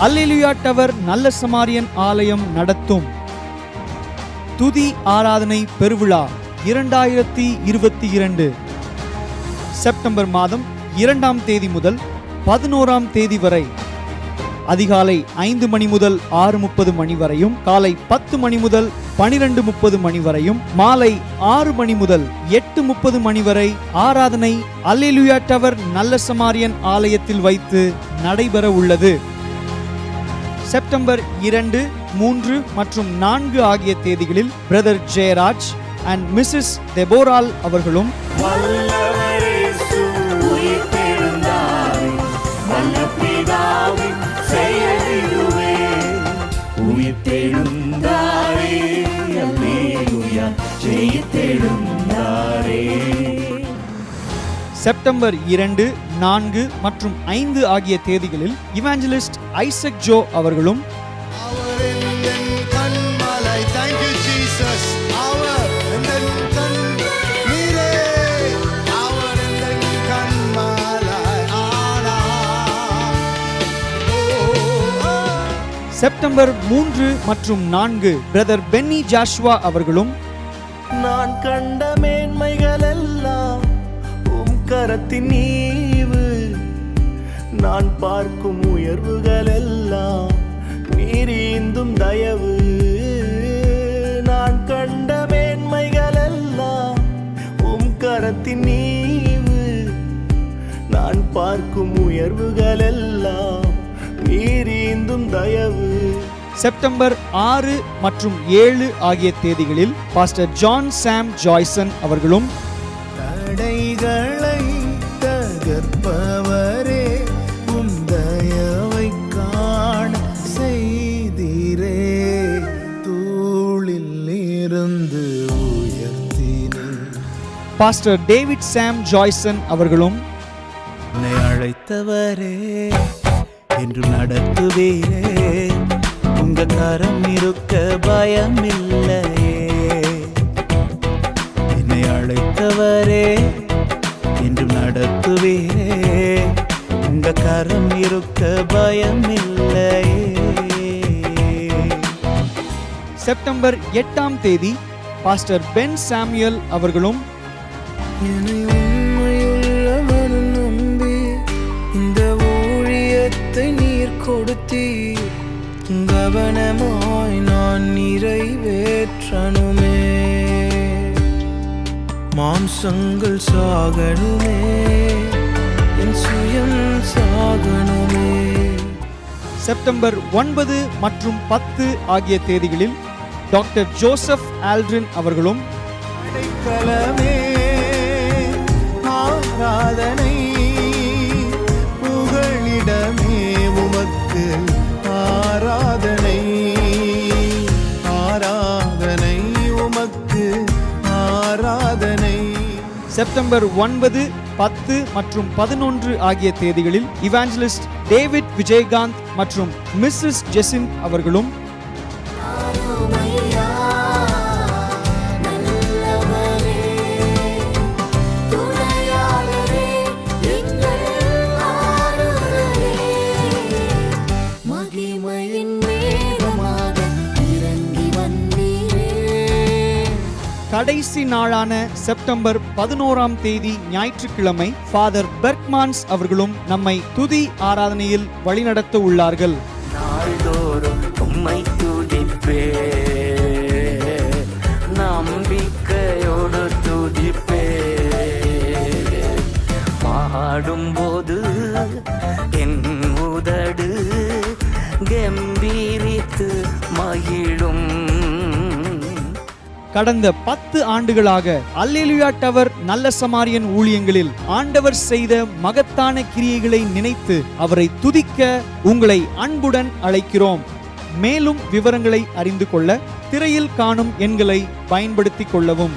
அல்லேலூயா tower நல்ல சமாரியன் ஆலயம் நடத்தும் துதி ஆராதனை பெருவிழா 2022 செப்டம்பர் மாதம் 2ஆம் தேதி முதல் 11ஆம் தேதி வரை அதிகாலை 5 மணி முதல் 6:30 மணி வரையும், காலை 10 மணி முதல் 12:30 மணி வரையும், மாலை 6 மணி முதல் 8:30 மணி வரை ஆராதனை அல்லேலூயா டவர் நல்ல சமாரியன் ஆலயத்தில் வைத்து நடைபெற உள்ளது. செப்டம்பர் 2, 3 மற்றும் 4 ஆகிய தேதிகளில் பிரதர் ஜெயராஜ் அண்ட் மிஸ்ஸஸ் தெபோரால் அவர்களும், செப்டம்பர் 2, 4 மற்றும் 5 ஆகிய தேதிகளில் இவாஞ்சலிஸ்ட் ஐசக் ஜோ அவர்களும், செப்டம்பர் 3 மற்றும் 4 பிரதர் பென்னி ஜாஷ்வா அவர்களும், நான் கண்ட மேன்மைகள் எல்லாம் உம் கரத்தின் ஈவு, நான் பார்க்கும் உயர்வுகள் எல்லாம் நீரீந்தும் தயவு, நான் கண்ட மேன்மைகள் எல்லாம் உம் கரத்தின் ஈவு, நான் பார்க்கும் உயர்வுகள் எல்லாம் நீரீந்தும் தயவு. செப்டம்பர் 6 மற்றும் 7 ஆகிய தேதிகளில் பாஸ்டர் ஜான் சாம் ஜாய்சன் அவர்களும், தடைகளை தகர்ப்பவரே உம் தயவை காண செய்தீரே, தூளில் இருந்து உயர்த்தினே. பாஸ்டர் டேவிட் சாம் ஜாய்சன் அவர்களும், என்னை அழைத்தவரே என்று நடத்துவீரே, உங்க கரம் இருக்க பயம் இல்லையே, என்னை அழைத்தவரே என்று நடத்துவீரே, உங்க கரம் இருக்க பயம் இல்லையே. செப்டம்பர் 8ஆம் தேதி பாஸ்டர் பென் சாமுவேல் அவர்களும், என்னை உண்மையுள்ளவன் நம்பி இந்த ஊழியத்தை நீர் கொடுத்தீர், கவனமாய் நான் நிறைவேற்றணுமே, மாம்சங்கள் சாகணுமே, என் சுயம் சாகணுமே. செப்டம்பர் 9 மற்றும் 10 ஆகிய தேதிகளில் டாக்டர் ஜோசப் ஆல்ட்ரின் அவர்களும், அடைக்கலமே ஆராதனை புகழிடமே உமக்கு ஆராதனை, ஆராதனை உமக்கு ஆராதனை. செப்டம்பர் 9, 10 மற்றும் 11 ஆகிய தேதிகளில் இவாஞ்சலிஸ்ட் டேவிட் விஜயகாந்த் மற்றும் மிஸ்ஸஸ் ஜெசின் அவர்களும், கடைசி நாளான செப்டம்பர் 11ஆம் தேதி ஞாயிற்றுக்கிழமை ஃபாதர் பெர்க்மான்ஸ் அவர்களும் நம்மை துதி ஆராதனையில் வழிநடத்த உள்ளார்கள். நாள்தோறும் உம்மை துதிப்பே, நம்பிக்கையோடு துதிப்பே, பாடும்போது என் உதடு கம்பீரித்து மகிழும். கடந்த 10 ஆண்டுகளாக அல்லேலூயா டவர் நல்ல சமாரியன் ஊழியங்களில் ஆண்டவர் செய்த மகத்தான கிரியைகளை நினைத்து அவரை துதிக்க உங்களை அன்புடன் அழைக்கிறோம். மேலும் விவரங்களை அறிந்து கொள்ள திரையில் காணும் எண்களை பயன்படுத்திக் கொள்ளவும்.